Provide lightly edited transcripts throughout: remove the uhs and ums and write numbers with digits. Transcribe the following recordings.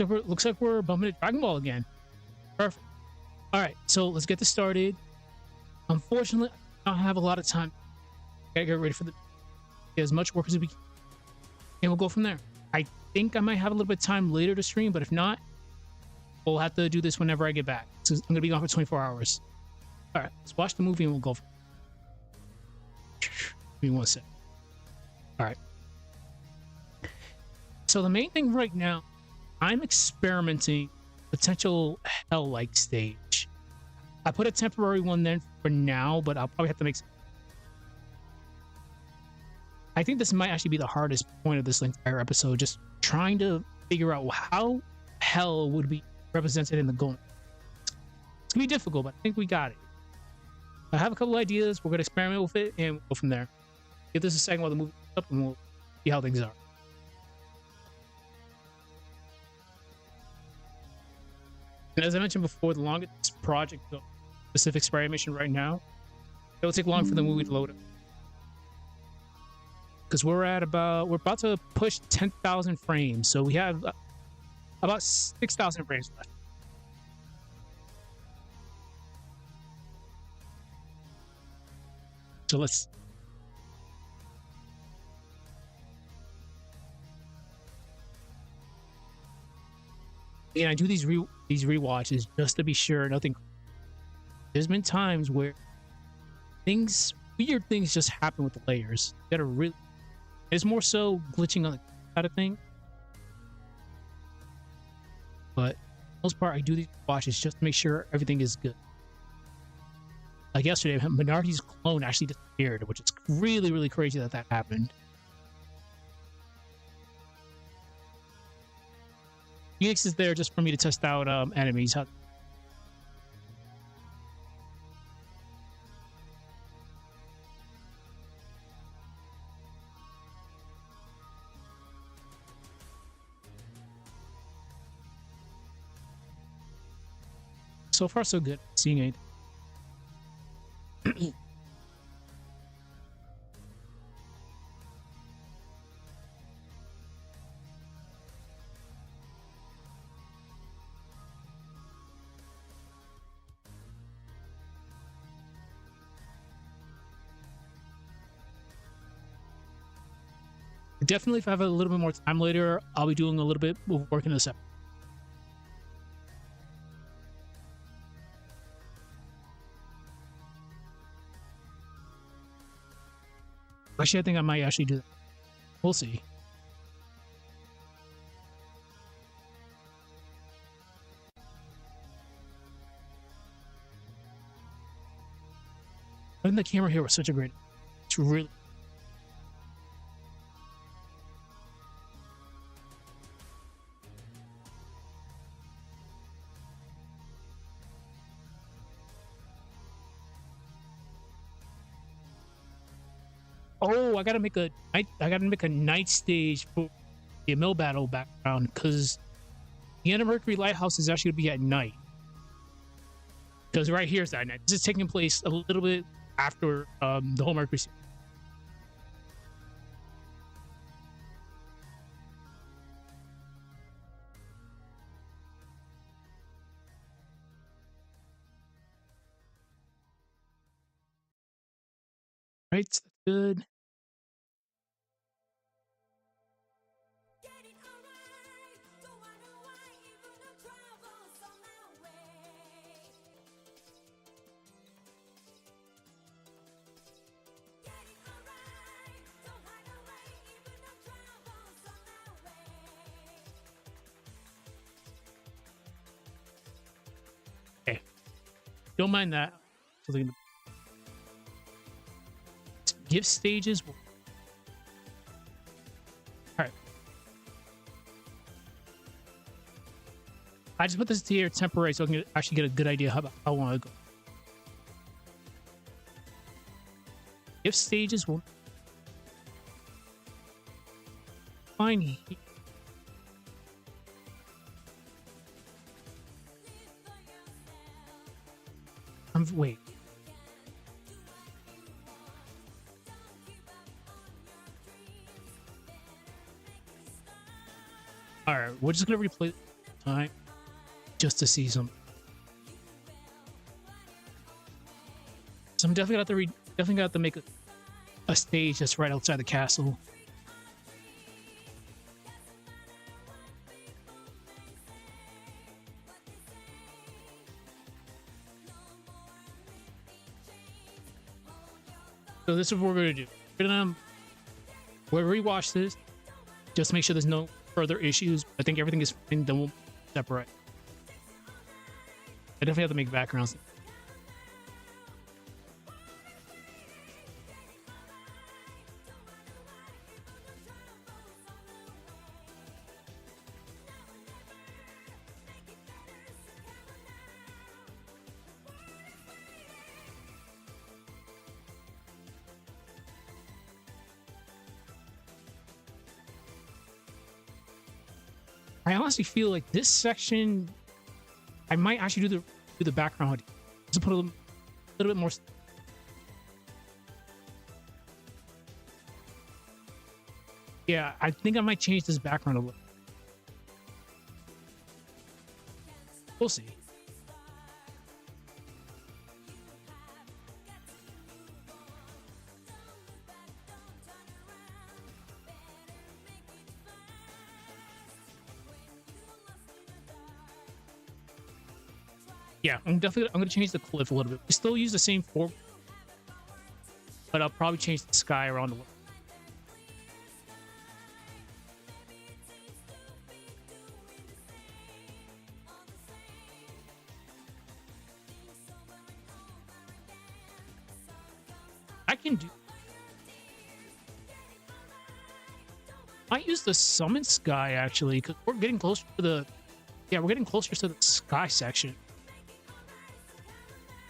Looks like we're bumping into Dragon Ball again. Perfect. All right, so let's get this started. Unfortunately, I don't have a lot of time. Gotta get ready for get as much work as we can, and we'll go from there. I think I might have a little bit of time later to stream, but if not, we'll have to do this whenever I get back. So I'm gonna be gone for 24 hours. All right, let's watch the movie and we'll go. Give me 1 sec. All right. So the main thing right now, I'm experimenting potential hell-like stage. I put a temporary one there for now, but I'll probably have to make some. I think this might actually be the hardest point of this entire episode, just trying to figure out how hell would be represented in the game. It's gonna be difficult, but I think we got it. I have a couple ideas. We're gonna experiment with it and we'll go from there. Give this a second while the movie comes up and we'll see how things are. And as I mentioned before, the longer this project goes, specific experimentation right now, it'll take long for the movie to load up. Because we're about to push 10,000 frames, so we have about 6,000 frames left. So let's. And I do these rewatches just to be sure nothing. There's been times where weird things just happen with the layers that are really. It's more so glitching on the side of thing. But for the most part, I do these watches just to make sure everything is good. Like yesterday, Minardi's clone actually disappeared, which is really, really crazy that happened. Phoenix is there just for me to test out enemies. So far, so good. Seeing anything. Definitely, if I have a little bit more time later, I'll be doing a little bit of work in this episode. Actually, I think I might actually do that. We'll see. Putting the camera here was such a great. It's really. Oh, I gotta make a night stage for the mill battle background because the Anna Mercury Lighthouse is actually gonna be at night. Because right here is that night. This is taking place a little bit after the whole Mercury scene. Right, that's good. Okay, don't mind that. Give stages. All right. I just put this here temporary so I can actually get a good idea how I want to go. If stages will fine here. Wait. All right, we're just gonna replay. time just to see some. So I'm definitely definitely got to make a stage that's right outside the castle. So this is what we're gonna do. We'll rewatch this just to make sure there's no further issues. I think everything is fine. Then we'll separate. I definitely have to make backgrounds. I honestly feel like this section, I might actually do the background, just put a little bit more. Yeah, I think I might change this background a little. We'll see. Yeah, I'm gonna change the cliff a little bit. We still use the same fork, but I'll probably change the sky around a little. I can do. I use the summon sky actually because we're getting closer to the. Yeah, we're getting closer to the sky section.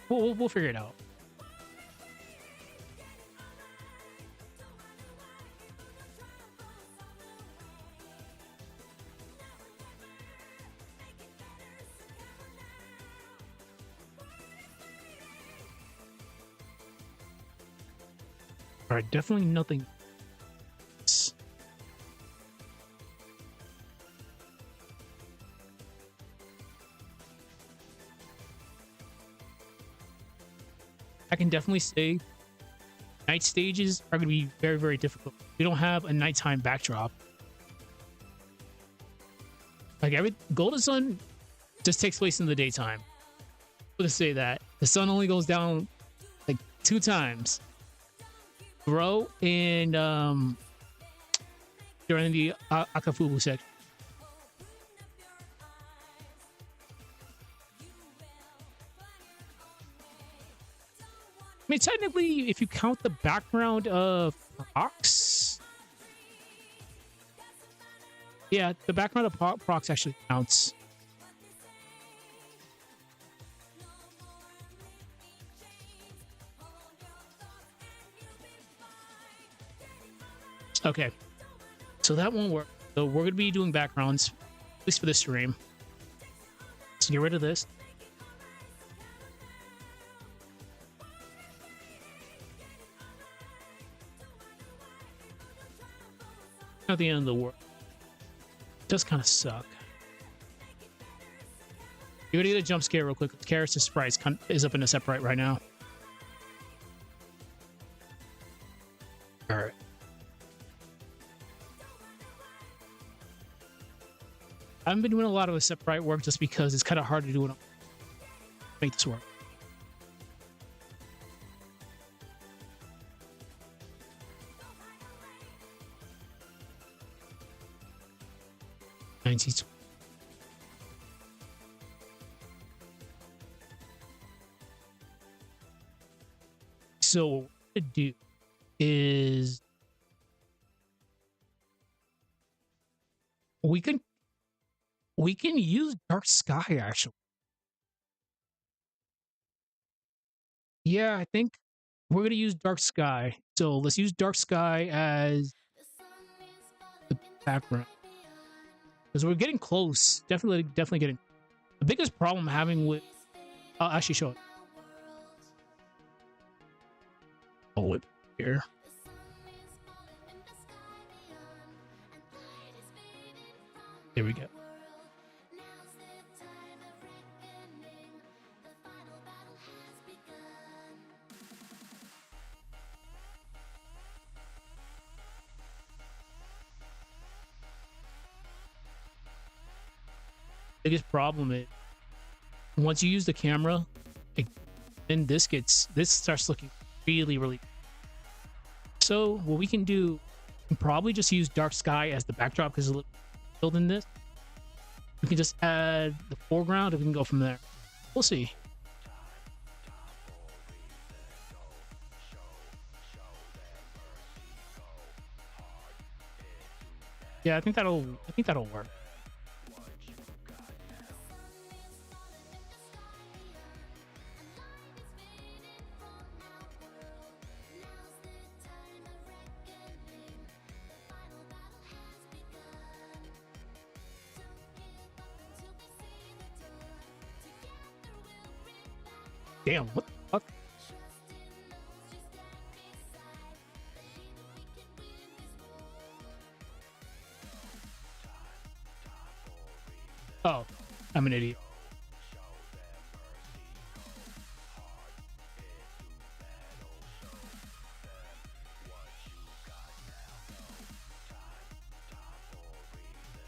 We'll figure it out. All right, definitely nothing. I can definitely say night stages are going to be very, very difficult. We don't have a nighttime backdrop. Like Golden Sun just takes place in the daytime. I'm going to say that the sun only goes down like 2 times. Grow and during the Akafubu section. I mean, technically, if you count the background of Prox, yeah, the background of Prox actually counts. Okay, so that won't work. So we're gonna be doing backgrounds, at least for this stream. So get rid of this. Not the end of the world. It does kind of suck. You're gonna get a jump scare real quick. Karis' Sprite is up in Aseprite right now. All right. I haven't been doing a lot of Aseprite work just because it's kind of hard to do it. Make this work. So what we're gonna do is we can use dark sky actually. Yeah, I think we're gonna use dark sky. So let's use dark sky as the background because we're getting close. Definitely getting. The biggest problem I'm having with I'll actually show it. Oh, it here. There we go. biggest problem is once you use the camera, like, then this starts looking really, really. So what we can do, we can probably just use dark sky as the backdrop because it's filled in this. We can just add the foreground and we can go from there. We'll see. Yeah, I think that'll work. Damn, what the fuck? Oh, I'm an idiot.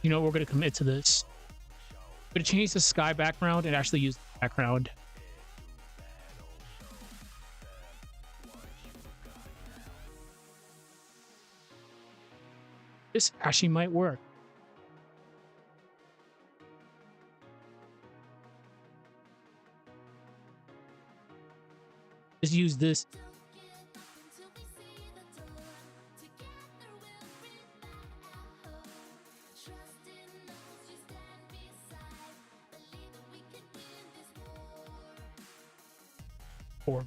You know, we're going to commit to this. We're going to change the sky background and actually use the background. This actually might work. Just use this. Forward.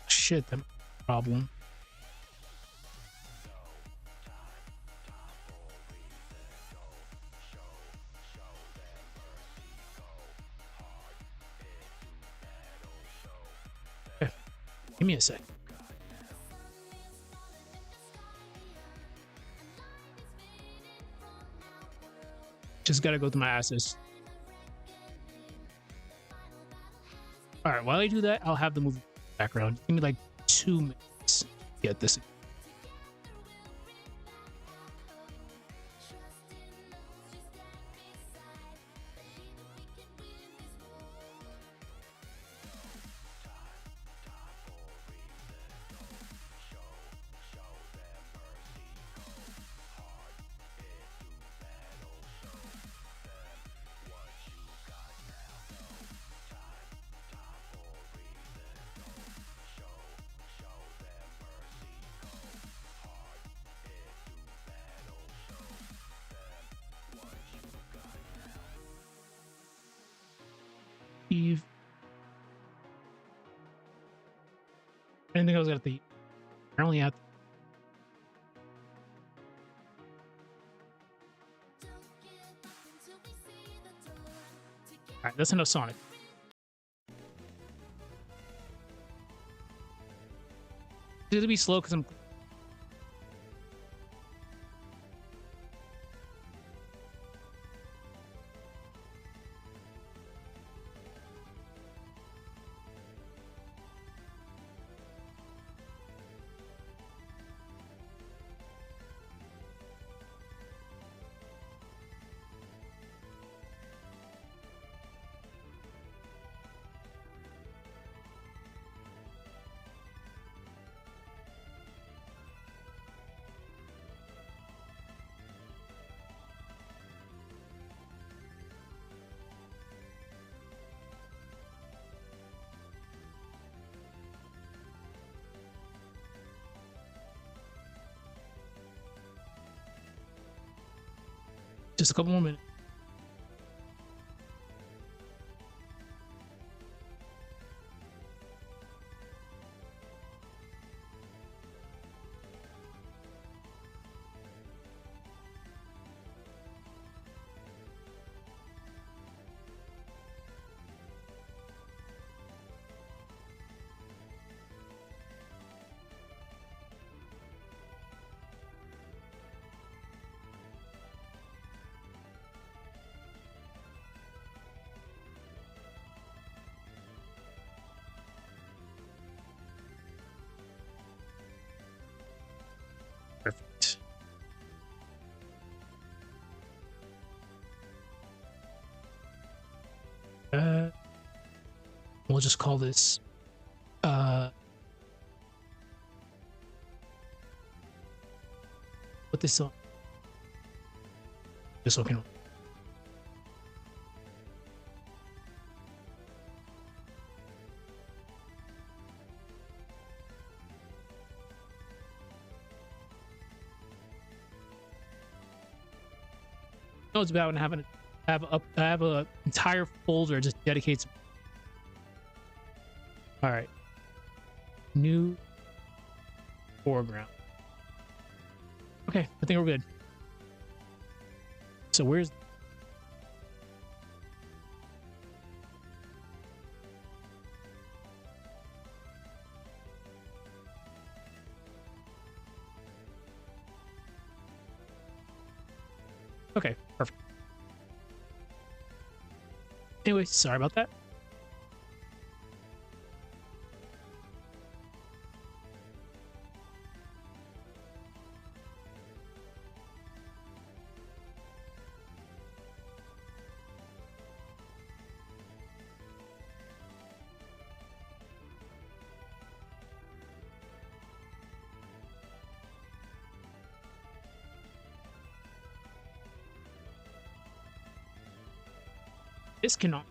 Shit, that problem. Give me a sec. Just gotta go through my assets. All right, while I do that, I'll have the movie background. Give me like 2 minutes to get this. Anything else at the apparently at all right, that's enough Sonic. It'll be slow because I'm Just a couple more minutes. Perfect. We'll just call this put this on just so I can. No, it's about having I have a entire folder just dedicated to. All right, new foreground. Okay, I think we're good. So where's okay, perfect. Anyway, sorry about that. This cannot.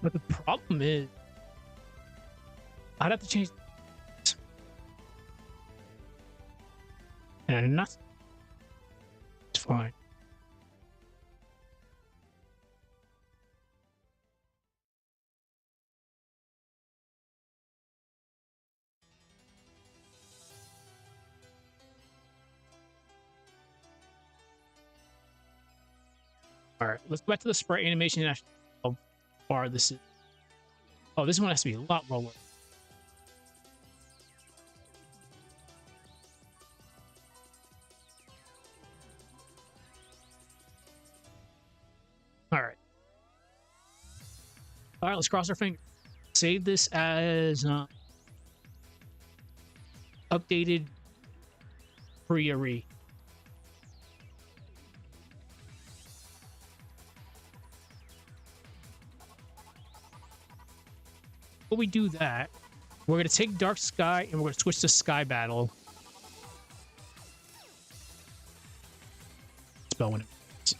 But the problem is, I'd have to change. And not. It's fine. All right, let's go back to the sprite animation and actually how far this is. Oh, this one has to be a lot more work. All right. All right, let's cross our fingers. Save this as updated pre-re. Before we do that, we're going to take Dark Sky and we're going to switch to Sky Battle. Spell when it works.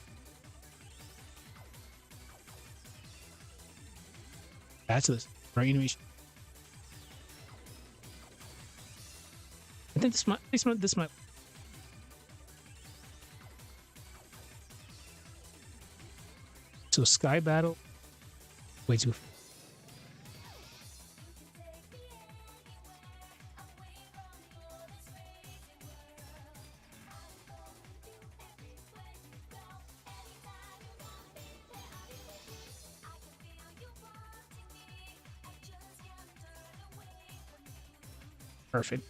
That's this animation. I think this might. So Sky Battle. Way too. Perfect.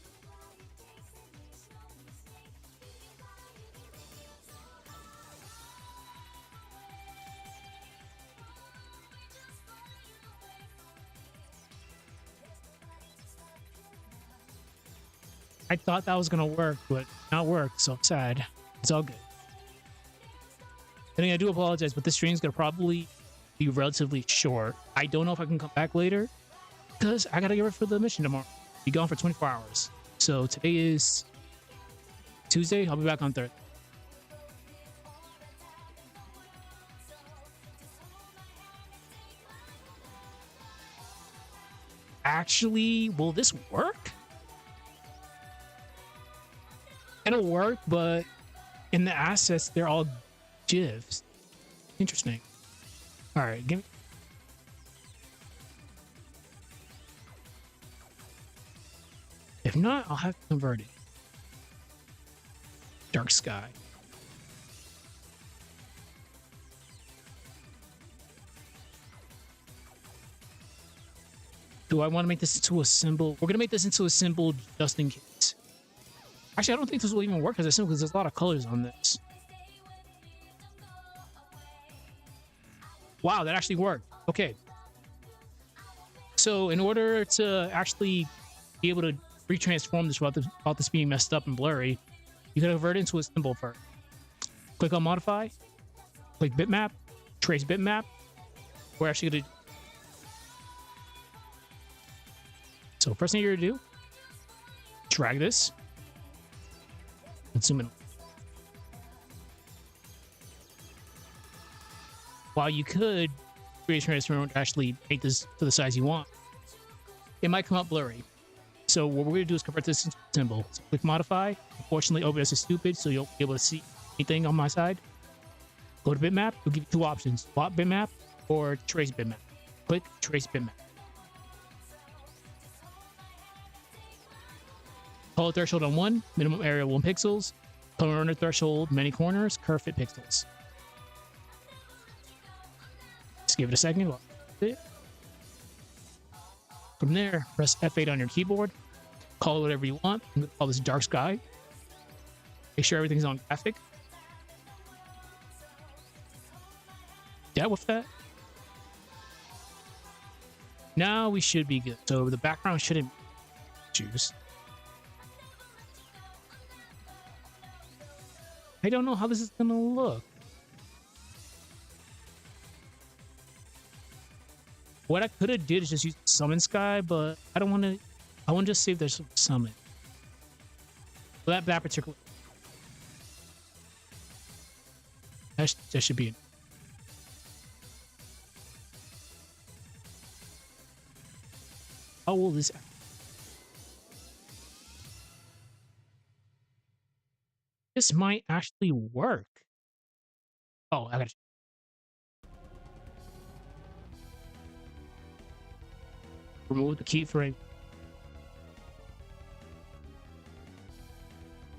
I thought that was gonna work, but not work, so I'm sad. It's all good. And I do apologize, but this stream is gonna probably be relatively short. I don't know if I can come back later because I gotta get ready for the mission tomorrow. Be gone for 24 hours. So today is Tuesday. I'll be back on Thursday. actually, will this work? It'll work, but in the assets, they're all GIFs. Interesting. All right, give me. If not, I'll have to convert it. Dark sky. Do I want to make this into a symbol? We're going to make this into a symbol just in case. Actually, I don't think this will even work as a symbol because there's a lot of colors on this. Wow, that actually worked. Okay. So in order to actually be able to retransform this without this being messed up and blurry, you gotta convert it into a symbol first. Click on modify, click bitmap, trace bitmap. We're actually gonna. So first thing you're gonna do, drag this and zoom in. While you could create a transform to actually make this to the size you want, it might come out blurry. So what we're going to do is convert this into a symbol. So click modify. Unfortunately, OBS is stupid, so you'll be able to see anything on my side. Go to bitmap. It'll give you two options: swap bitmap or trace bitmap. Click trace bitmap. Color threshold on 1, minimum area 1 pixels. Color under threshold, many corners, curve fit pixels. Just give it a second. From there, press F8 on your keyboard. Call it whatever you want. I'm going to call this dark sky. Make sure everything's on graphic. Yeah, with that. Now we should be good. So the background shouldn't choose. I don't know how this is going to look. What I could have did is just use summon sky, but I don't want to. I want to just save there's some summon. So that particular. That should be it. How will this? This might actually work. Oh, I got. Remove the keyframe.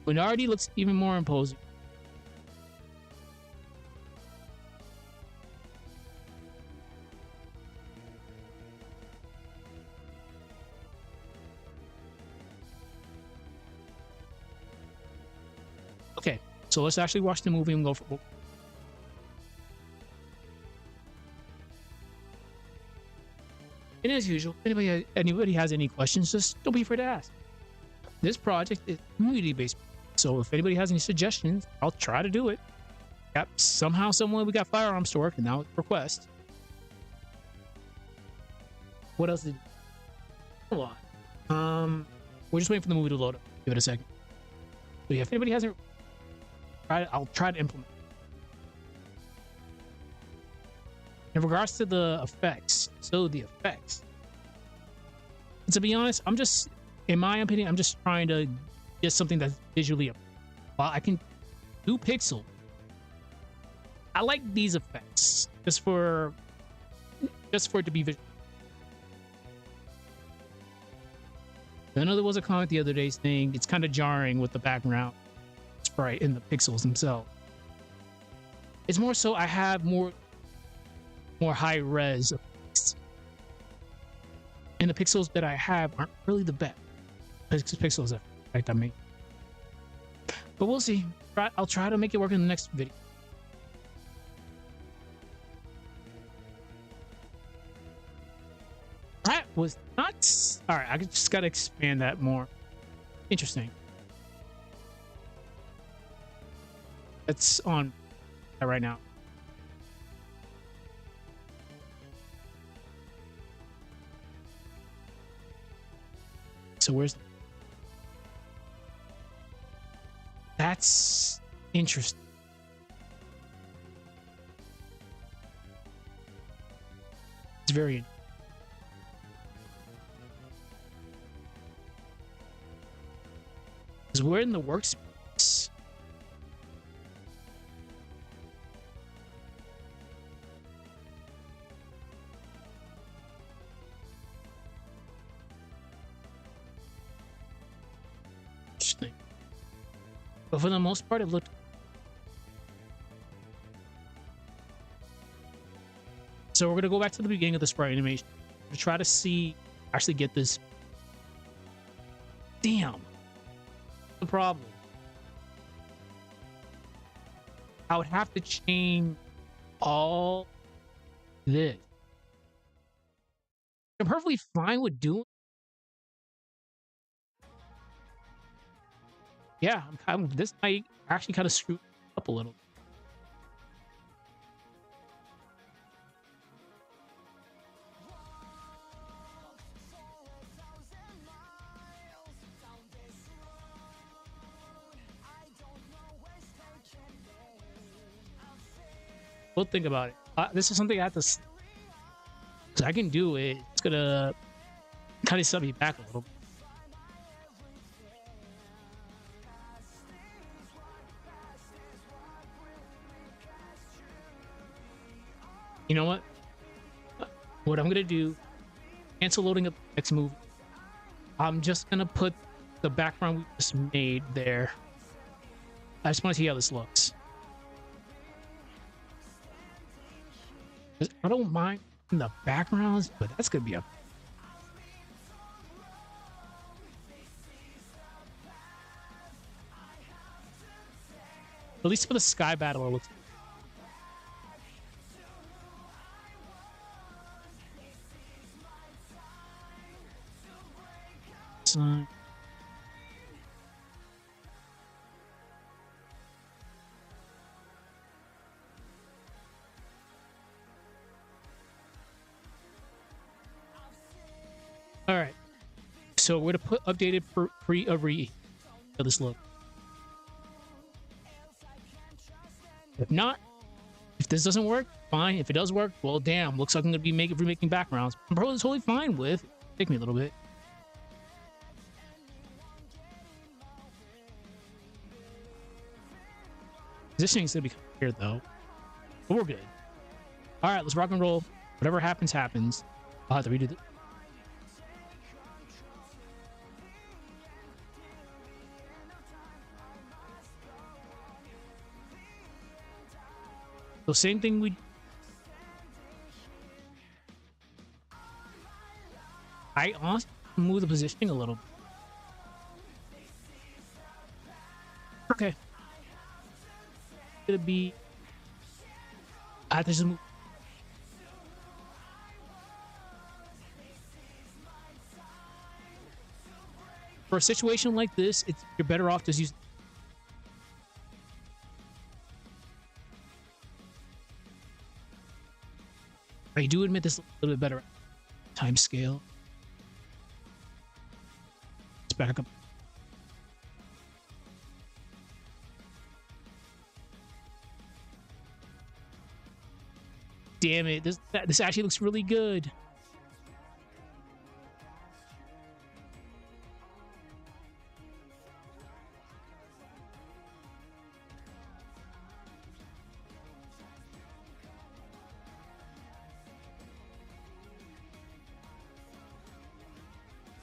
It already looks even more imposing. Okay, so let's actually watch the movie and go for. And as usual, if anybody has any questions, just don't be afraid to ask. This project is community-based, so if anybody has any suggestions, I'll try to do it. Yep, somehow, somewhere, we got firearms to work, and now it's request. What else did? Hold on. We're just waiting for the movie to load up. Give it a second. So yeah, if anybody hasn't, I'll try to implement. In regards to the effects, to be honest, I'm just, in my opinion, I'm just trying to get something that's visually, while I can do pixel. I like these effects just for it to be visual. I know there was a comment the other day saying it's kind of jarring with the background sprite and the pixels themselves. It's more so I have more high res effects. And the pixels that I have aren't really the best. Pixels effect, I mean. But we'll see. I'll try to make it work in the next video. That was nuts. All right, I just got to expand that more. Interesting. That's on right now. So where's that's interesting. It's very Because we're in the workspace. Interesting. But for the most part, it looked. So we're gonna go back to the beginning of the sprite animation to try to see, actually get this. Damn. The problem. I would have to change all this. I'm perfectly fine with doing. Yeah, I'm kind of, this might actually kind of screw up a little. We'll think about it. This is something I have to. Because I can do it. It's gonna kind of set me back a little. You know what? What I'm gonna do? Cancel loading up the next move. I'm just gonna put the background we just made there. I just want to see how this looks. I don't mind the backgrounds, but that's gonna be a. At least for the sky battle, it looks. So. All right, so we're gonna put updated pre this look. If not, if this doesn't work, fine. If it does work, well, damn, looks like I'm gonna be remaking backgrounds. I'm probably totally fine with. Take me a little bit. Positioning's gonna be weird though, but we're good. All right, let's rock and roll. Whatever happens, happens. I'll have to redo this. So same thing we. I honestly move the positioning a little. Okay. Gonna be. I have to just move. For a situation like this, you're better off just using. I do admit this a little bit better time scale. Let's back up. Damn it! This actually looks really good.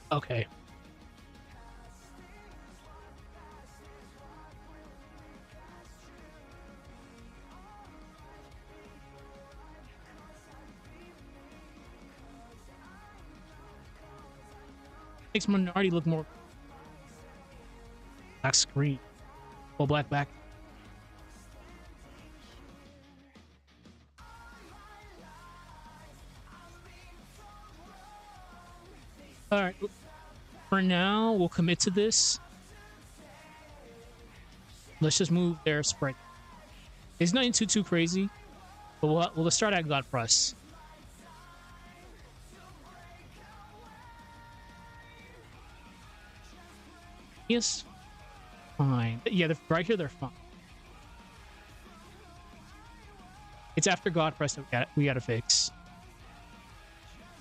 Okay. Makes Minority look more black screen. Well, black back. All right. For now, we'll commit to this. Let's just move their sprite. It's nothing too crazy, but we'll start at God Press. Yes, fine. Yeah, right here they're fine. It's after God Press that we gotta fix.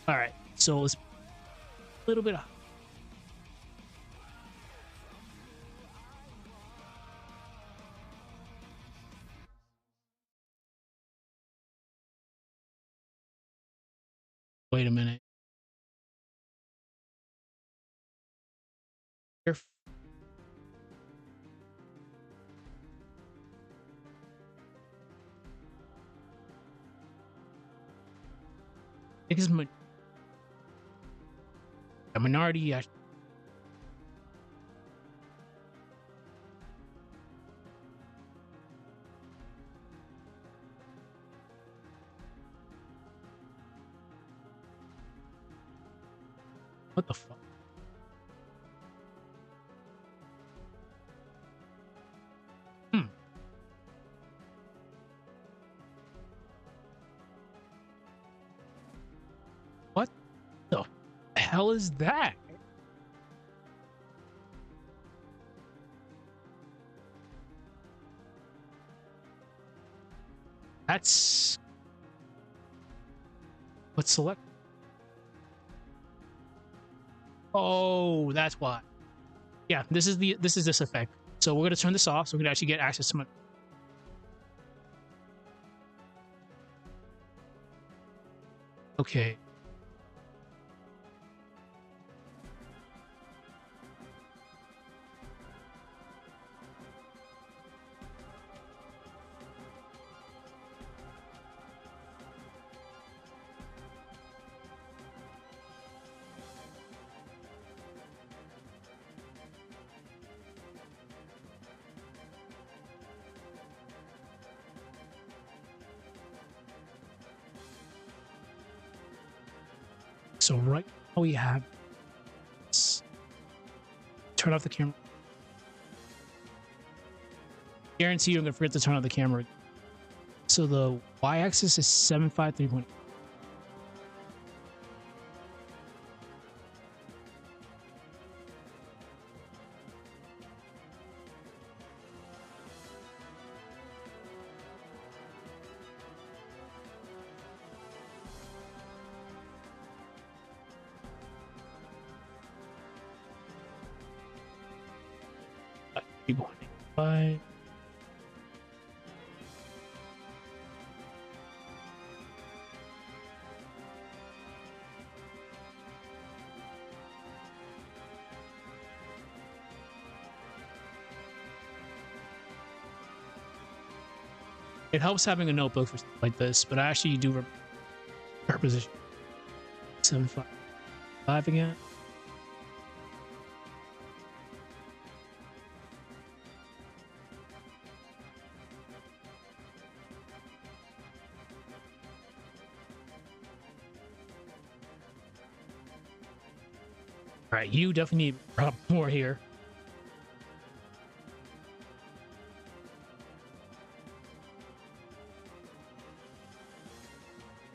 All right, so let's a little bit. Wait a minute. It is a minority. What the fuck? What the hell is that? That's let's select. Oh, that's why. Yeah, this is this effect. So we're gonna turn this off so we can actually get access to my. Okay. So right now we have this. Turn off the camera. Guarantee you I'm gonna forget to turn on the camera. So the y-axis is 753.8. Keep going. Bye. It helps having a notebook for stuff like this, but I actually do position 755 again. All right, you definitely need more here.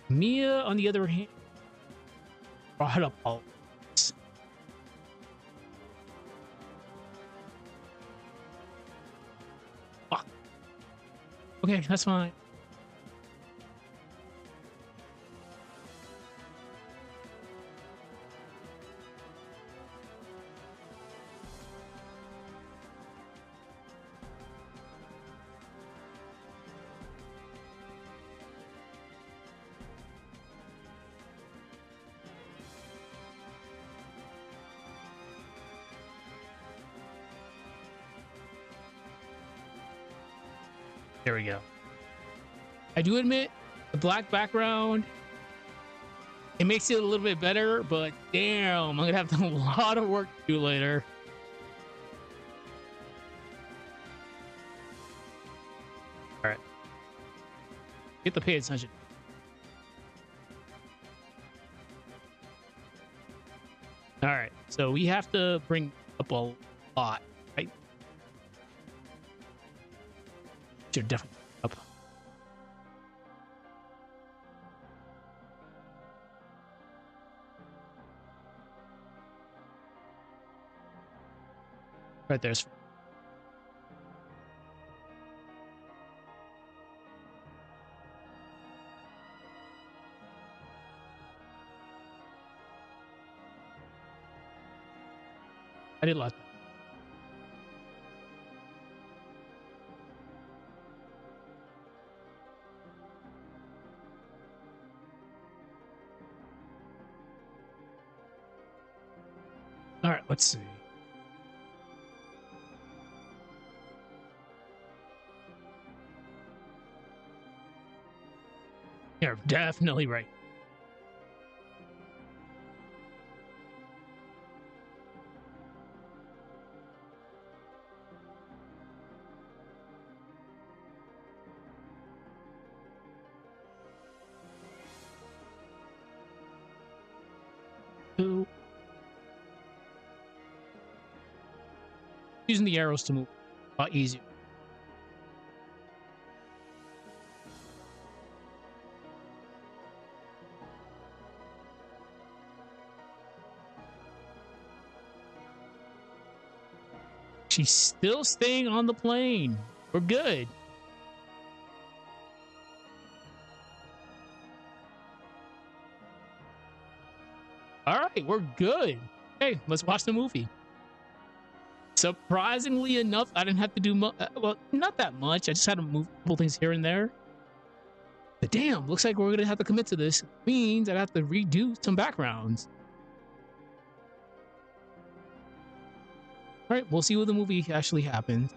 Mia, on the other hand, brought up all this. Fuck. Okay, that's fine. There we go. I do admit the black background, it makes it a little bit better, but damn, I'm gonna have a lot of work to do later. All right, get the pay attention. All right, so we have to bring up a lot, right? Should definitely up. Right there's. I did like that. right, let's see. You're definitely right. Two. Using the arrows to move a lot easier. She's still staying on the plane. We're good. All right, we're good. Okay, let's watch the movie. Surprisingly enough, I didn't have to do well, not that much. I just had to move a couple things here and there. But damn, looks like we're gonna have to commit to this. It means I have to redo some backgrounds. All right, we'll see what the movie actually happens.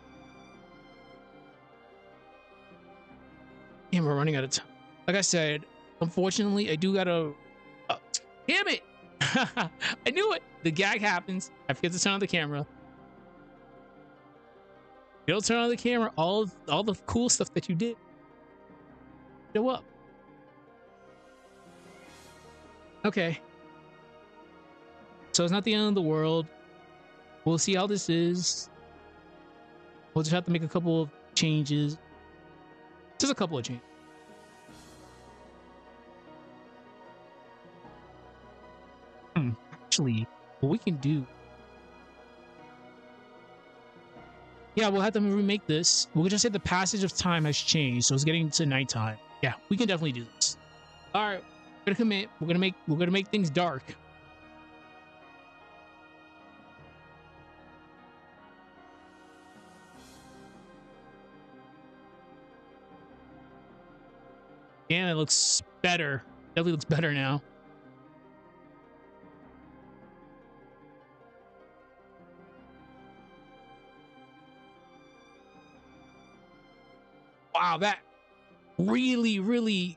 And we're running out of time. Like I said, unfortunately, I do gotta. Damn it! I knew it. The gag happens. I forget to turn on the camera. You don't turn on the camera. All the cool stuff that you did show up. Okay. So it's not the end of the world. We'll see how this is. We'll just have to make a couple of changes. Just a couple of changes. Actually, what we can do. Yeah, we'll have to remake this. We'll just say the passage of time has changed, so it's getting to nighttime. Yeah, we can definitely do this. All right, we're gonna commit. We're gonna make things dark. And it looks better. Definitely looks better now. Wow, that really, really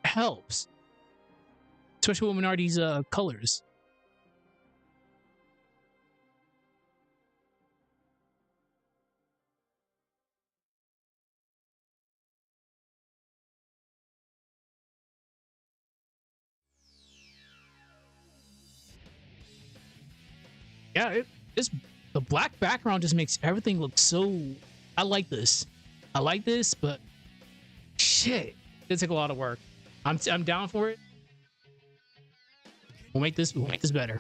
helps. Especially when we are these colors. Yeah, the black background just makes everything look so. I like this. I like this, but shit, it took a lot of work. I'm down for it. We'll make this better.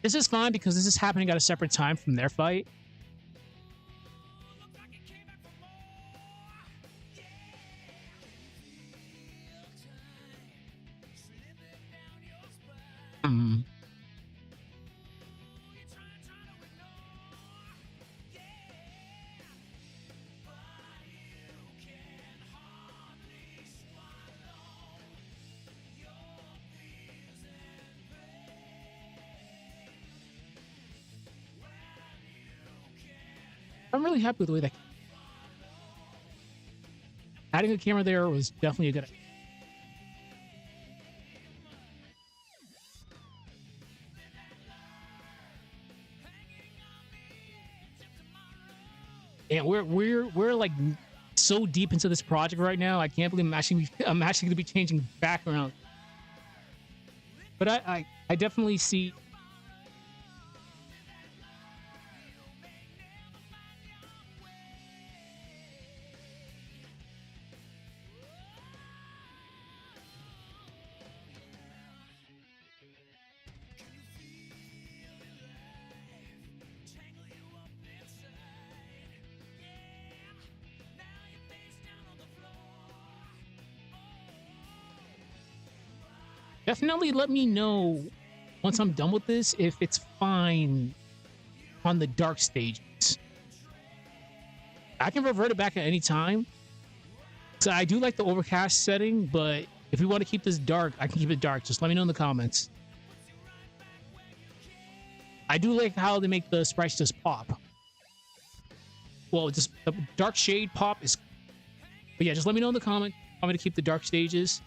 This is fine because this is happening at a separate time from their fight. I'm really happy with the way that adding a camera there was definitely a good idea. And we're like so deep into this project right now. I can't believe I'm actually gonna be changing background. But I definitely see. Definitely let me know once I'm done with this if it's fine on the dark stages. I can revert it back at any time. So I do like the overcast setting, but if we want to keep this dark, I can keep it dark. Just let me know in the comments. I do like how they make the sprites just pop. Well, just the dark shade pop is. But yeah, just let me know in the comment. I'm gonna keep the dark stages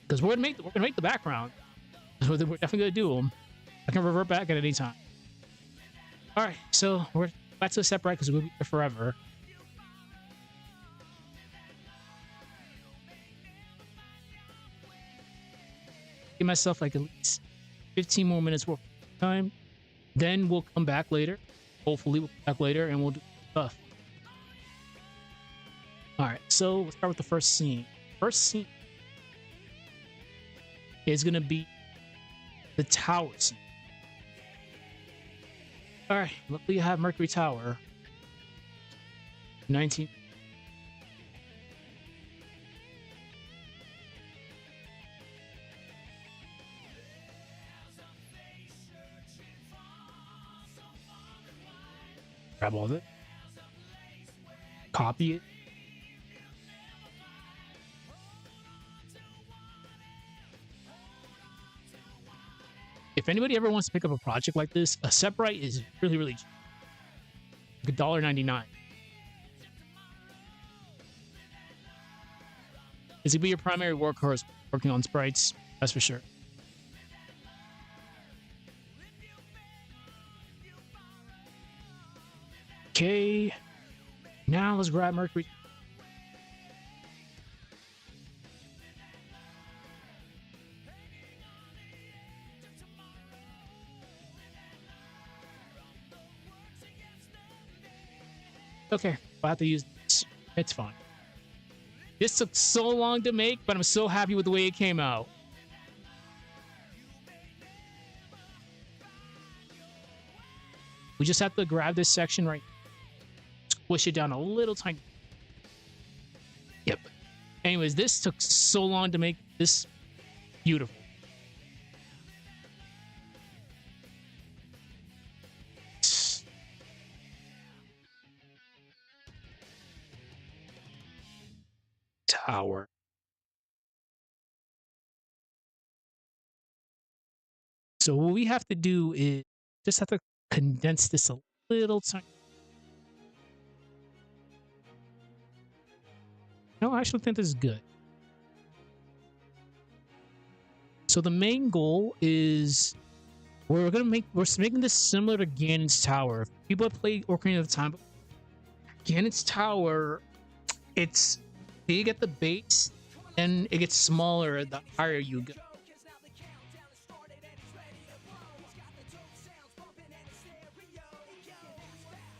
because we're gonna make the background. So we're definitely gonna do them. I can revert back at any time. All right, so we're back to the Aseprite because we'll be there forever. Give myself like at least 15 more minutes worth of time. Then we'll come back later. Hopefully, we'll come back later and we'll do stuff. All right, so let's start with the first scene. First scene is gonna be the tower scene. All right, luckily I have Mercury Tower. 19. Grab all of it. Copy it. If anybody ever wants to pick up a project like this, Aseprite is really, really cheap. Like $1.99. Is it be your primary workhorse working on sprites? That's for sure. Okay. Now let's grab Mercury. Okay, I'll have to use this. It's fine. This took so long to make, but I'm so happy with the way it came out. We just have to grab this section right, squish it down a little tiny. Yep. Anyways, this took so long to make. This beautiful. Tower. So what we have to do is just have to condense this a little tiny. No, I actually think this is good. So the main goal is we're making this similar to Ganon's Tower. If people have played Ocarina of Time, Ganon's Tower, it's big at the base and it gets smaller the higher you go.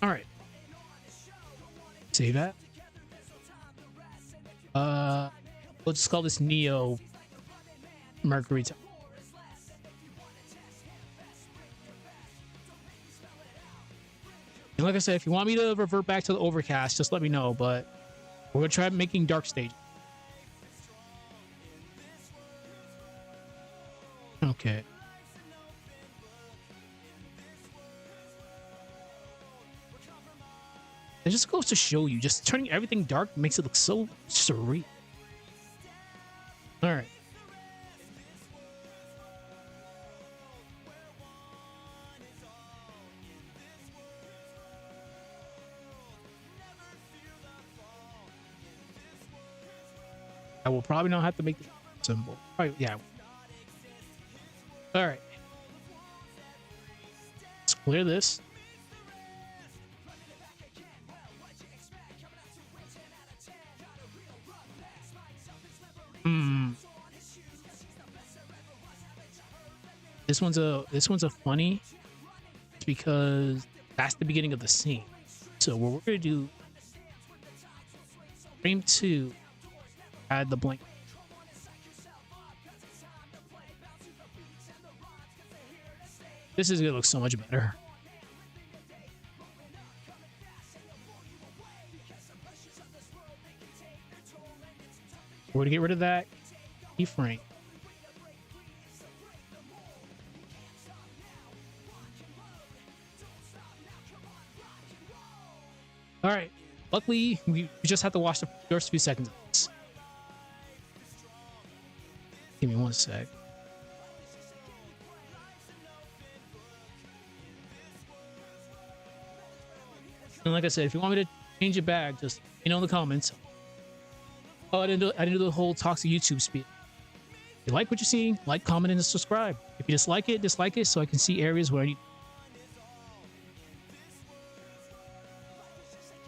All right. Save that. Let's just call this Neo Mercury Tower. And like I said, if you want me to revert back to the overcast, just let me know, but we're gonna try making dark stage. Okay. It just goes to show you, just turning everything dark makes it look so surreal. All right. I will probably not have to make the symbol. Probably, yeah. All right. Let's clear this. This one's a funny because that's the beginning of the scene. So what we're gonna do, frame 2, add the blank. This is gonna look so much better. We're gonna get rid of that keyframe. All right. Luckily, we just have to watch the first few seconds of this. Give me one sec. And like I said, if you want me to change it back, just in the comments. Oh, I didn't do the whole toxic YouTube speed. If you like what you're seeing, like, comment, and subscribe. If you dislike it so I can see areas where I need.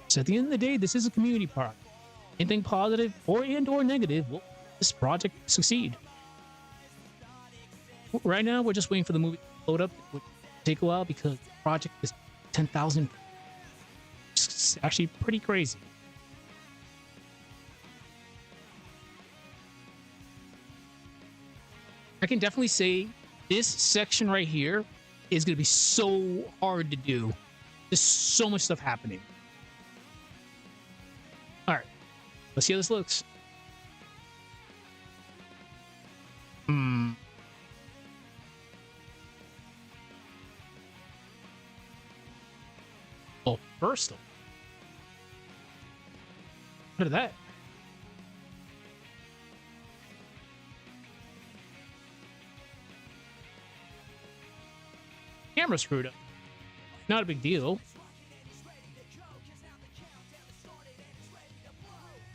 So at the end of the day, this is a community product. Anything positive or negative will this project succeed. Right now, we're just waiting for the movie to load up, which will take a while because the project is 10,000. It's actually pretty crazy. I can definitely say this section right here is going to be so hard to do. There's so much stuff happening. All right, let's see how this looks. Well, first of all, look at that. Camera screwed up. Not a big deal.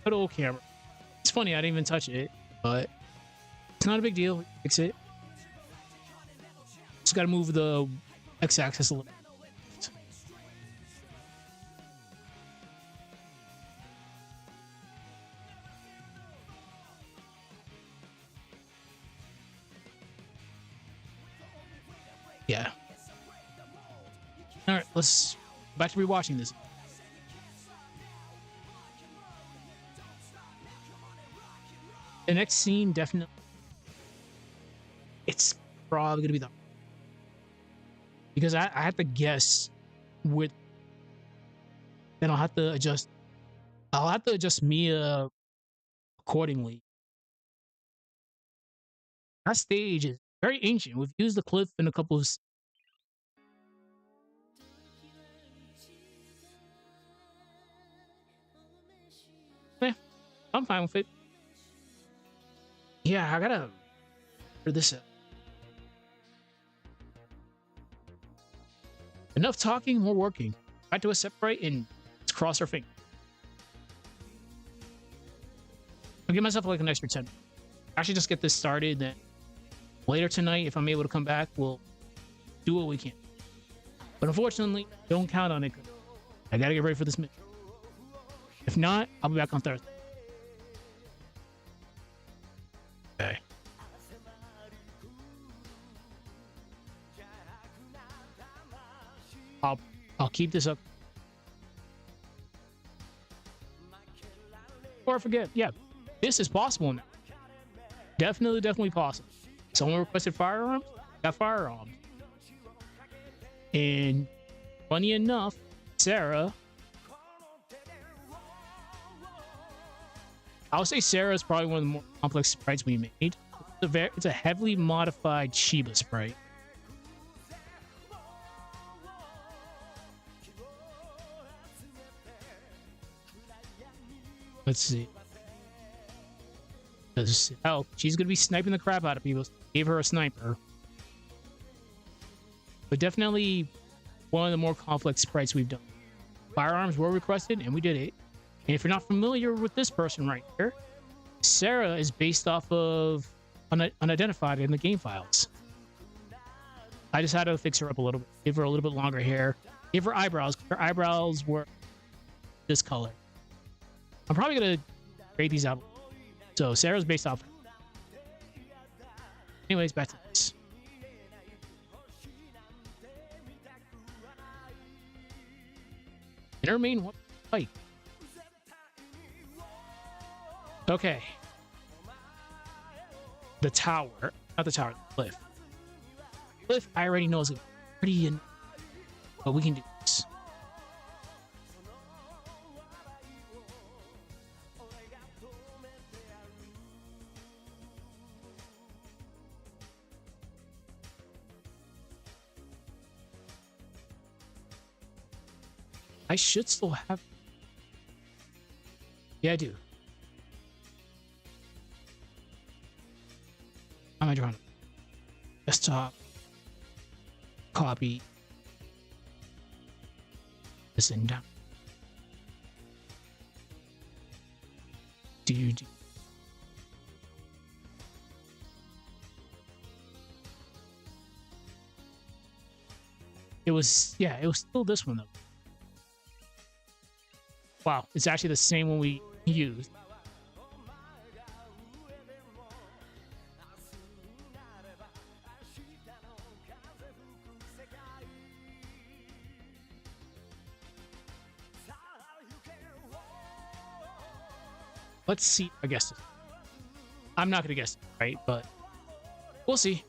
Good old camera. It's funny, I didn't even touch it, but it's not a big deal. Fix it. Just gotta move the x-axis a little. Yeah. All right, let's go back to rewatching this. The next scene, definitely, it's probably gonna be the, because I have to guess with, then I'll have to adjust Mia accordingly. That stage is very ancient. We've used the cliff in a couple of. I'm fine with it. Yeah, I gotta figure this out. Enough talking, more working. Back to Aseprite and let's cross our fingers. I'll give myself like an extra 10. Actually, just get this started. Then later tonight, if I'm able to come back, we'll do what we can. But unfortunately, don't count on it. I gotta get ready for this mission. If not, I'll be back on Thursday. Okay. I'll keep this up. Before I forget, yeah, this is possible now. Definitely possible. Someone requested firearms, got firearms. And funny enough, Sarah, I would say Sarah is probably one of the more complex sprites we made. It's a heavily modified Shiba sprite. Let's see. Oh, she's gonna be sniping the crap out of people. Gave her a sniper. But definitely one of the more complex sprites we've done. Firearms were requested, and we did it. And if you're not familiar with this person right here, Sarah is based off of unidentified in the game files. I just had to fix her up a little bit. Give her a little bit longer hair. Give her eyebrows. Her eyebrows were this color. I'm probably going to grade these out. So Sarah's based off. Anyways, back to this. In her main fight. Okay. The tower. Not the tower, the cliff. Cliff, I already know is pretty, but we can do this. I should still have. Yeah, I do. How am I drawing? Desktop. Copy. This thing down. It was, yeah, it was still this one though. Wow, it's actually the same one we used. Let's see. I guess I'm not gonna guess it, right, but we'll see.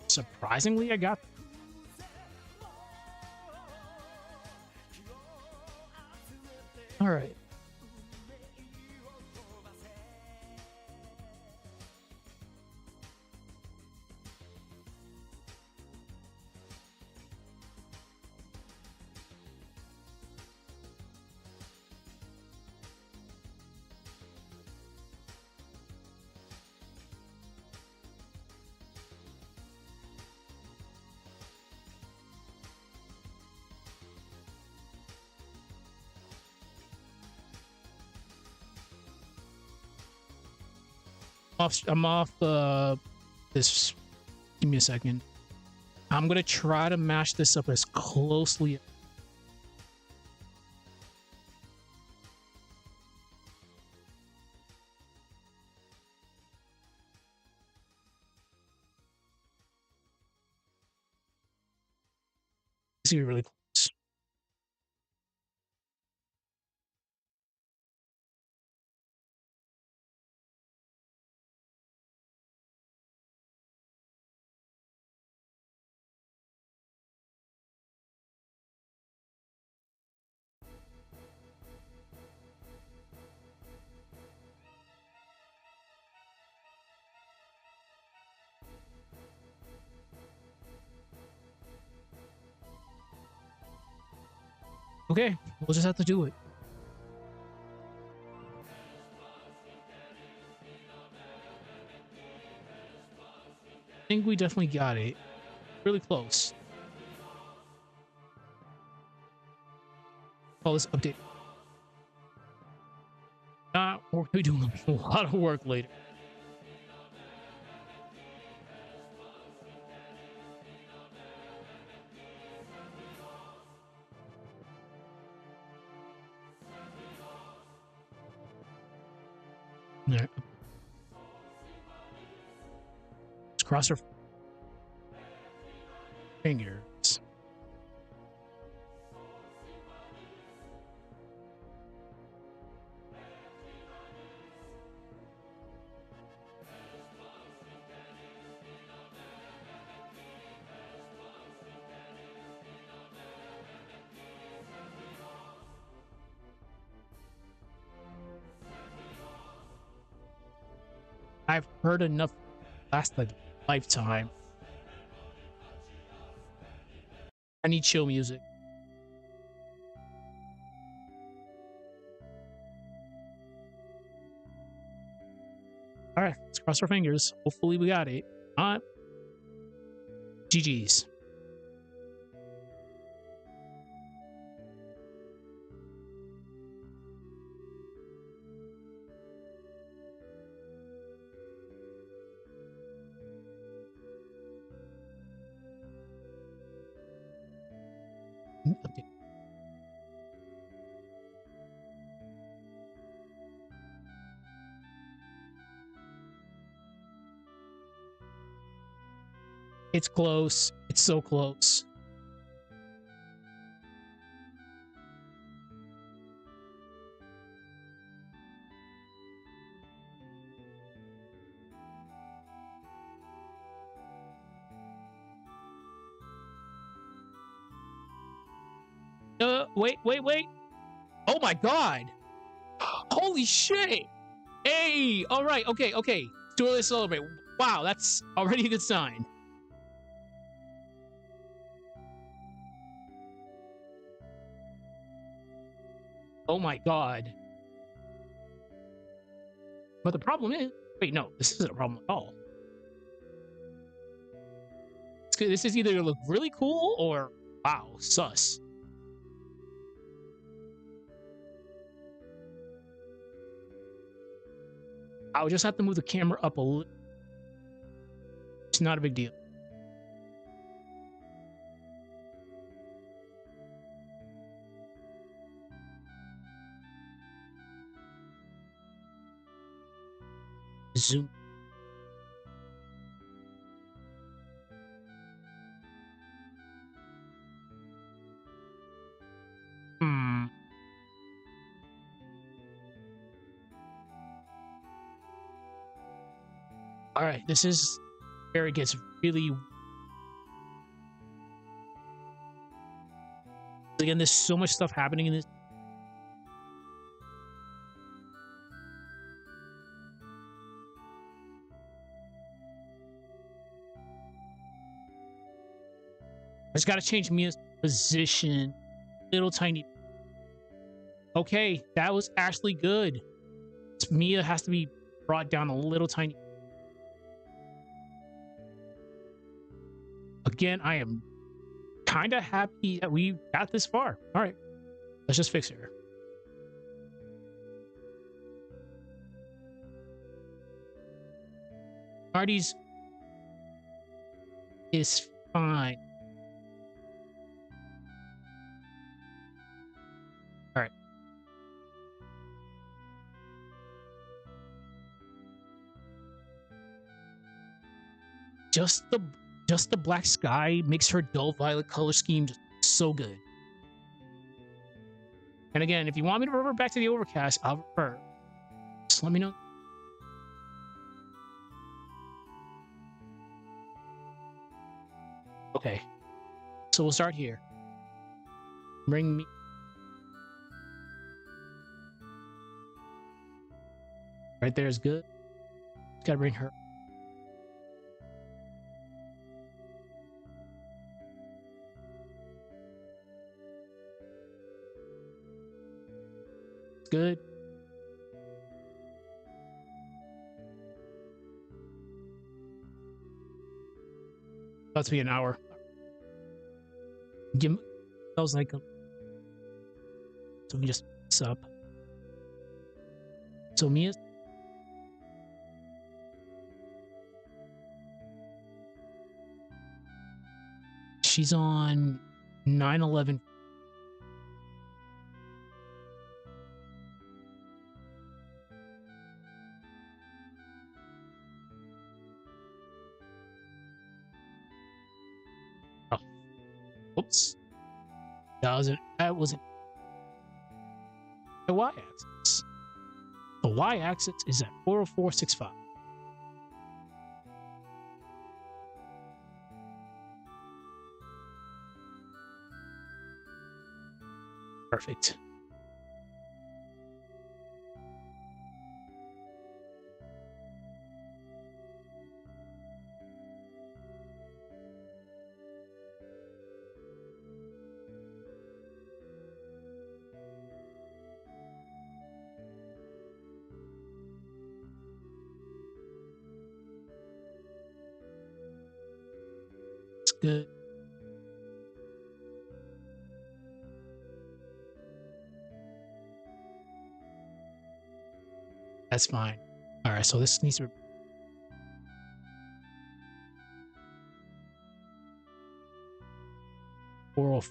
Surprisingly, I got. All right. I'm off this. Give me a second. I'm gonna try to mash this up as closely. See, really close. Okay, we'll just have to do it. I think we definitely got it. Really close. Call this update. We're gonna be doing a lot of work later. All right. Let's cross our fingers. I've heard enough last like lifetime. I need chill music. All right, let's cross our fingers. Hopefully we got it. Not GG's. Okay. It's close. It's so close. Wait. Oh my god. Holy shit. Hey, all right. Okay. Too early to celebrate. Wow, that's already a good sign. Oh my god. But the problem is, wait, no, this isn't a problem at all. This is either gonna look really cool or wow, sus. I would just have to move the camera up a little. It's not a big deal. Zoom. All right, this is where it gets really. Again, there's so much stuff happening in this. I just got to change Mia's position. Little tiny. Okay, that was actually good. Mia has to be brought down a little tiny. Again, I am kind of happy that we got this far. All right, let's just fix her. Marty's is fine. All right. Just the black sky makes her dull violet color scheme just so good. And again, if you want me to revert back to the overcast, I'll revert. Just let me know. Okay, so we'll start here. Bring me. Right there is good. Gotta bring her. Good. About to be an hour. Give. That was like. So we just mess up. So Mia. She's on 9/11. Oh, oops. That wasn't the y-axis. The y-axis is at 40465. Perfect. It's good. That's fine. All right, so this needs to. Oral.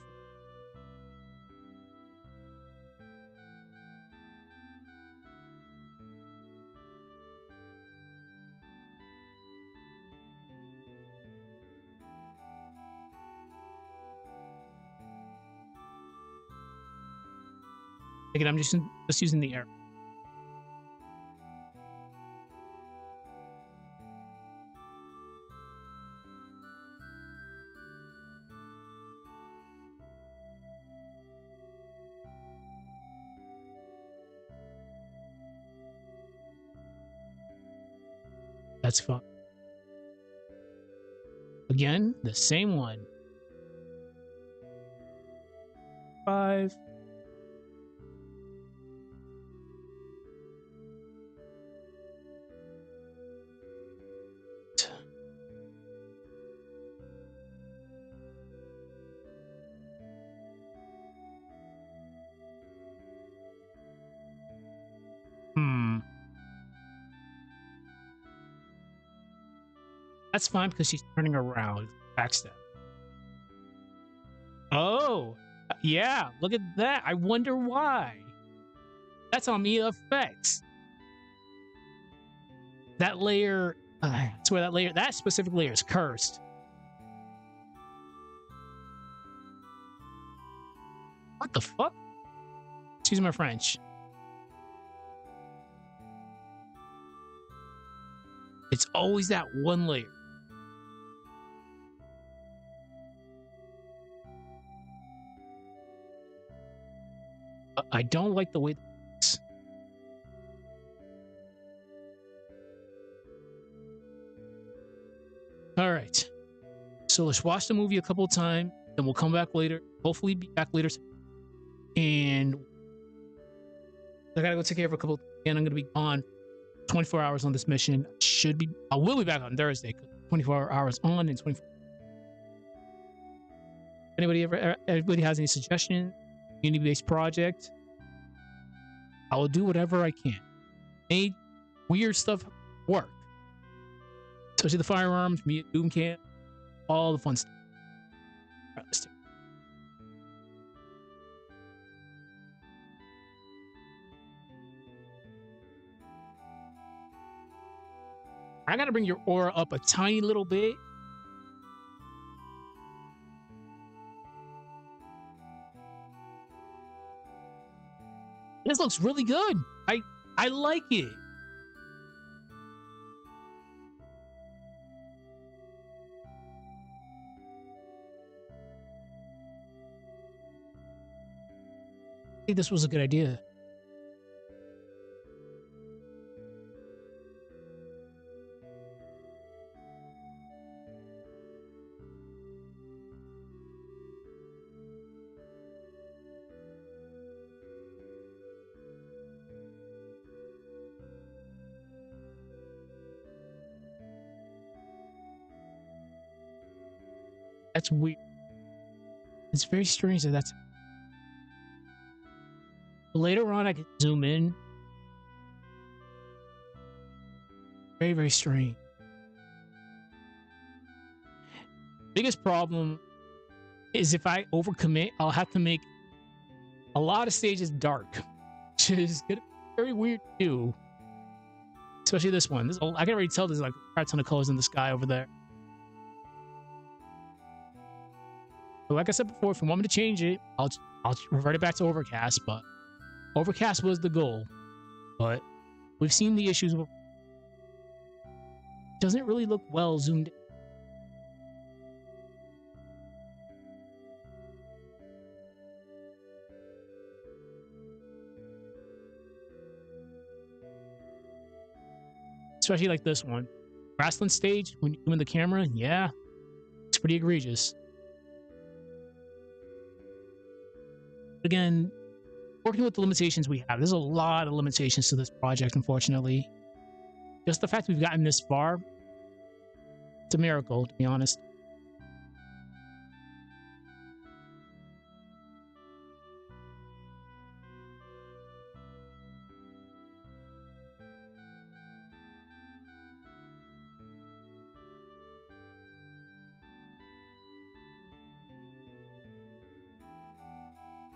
Again, I'm just using the arrow. That's fine. Again, the same one. 5. That's fine because she's turning around. Backstep. Oh, yeah. Look at that. I wonder why. That's on me effects. That layer, I swear that specific layer is cursed. What the fuck? Excuse my French. It's always that one layer. I don't like the way this. All right. So let's watch the movie a couple of times, then we'll come back later. Hopefully be back later. And I gotta go take care of a couple, and I'm gonna be gone 24 hours on this mission. I will be back on Thursday. 24 hours on and 24. Everybody has any suggestions? Community-based project. I will do whatever I can. Make weird stuff work. Especially the firearms, boom camp, all the fun stuff. All right, let's do it. I gotta bring your aura up a tiny little bit. This looks really good. I like it. I think this was a good idea. That's weird. It's very strange that that's... Later on, I can zoom in. Very, very strange. Biggest problem is if I overcommit, I'll have to make a lot of stages dark, which is gonna be very weird to do. Especially this one. I can already tell there's like a ton of colors in the sky over there. But like I said before, if you want me to change it, I'll revert it back to overcast. But overcast was the goal. But we've seen the issues. It doesn't really look well zoomed in. Especially like this one. Grassland stage, when you're doing the camera, yeah, it's pretty egregious. Again, working with the limitations we have, there's a lot of limitations to this project, unfortunately. Just the fact we've gotten this far, it's a miracle, to be honest.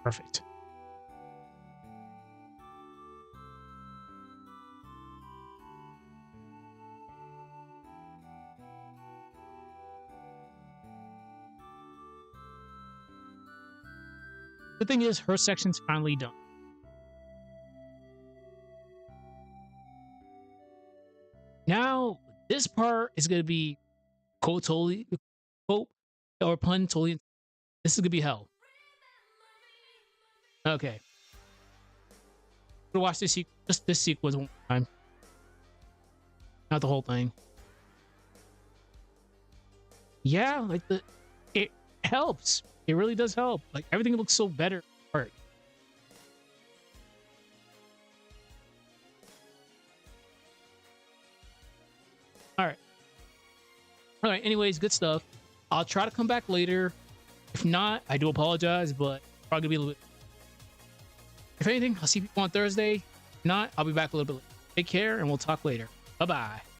Perfect. The thing is, her section's finally done. Now, this part is going to be quote or pun totally. This is going to be hell. Okay. I'm gonna watch this just this sequence one time. Not the whole thing. Yeah, like it helps. It really does help. Like everything looks so better. All right. All right. Anyways, good stuff. I'll try to come back later. If not, I do apologize, but probably gonna be a little bit. If anything, I'll see people on Thursday. If not, I'll be back a little bit later. Take care, and we'll talk later. Bye-bye.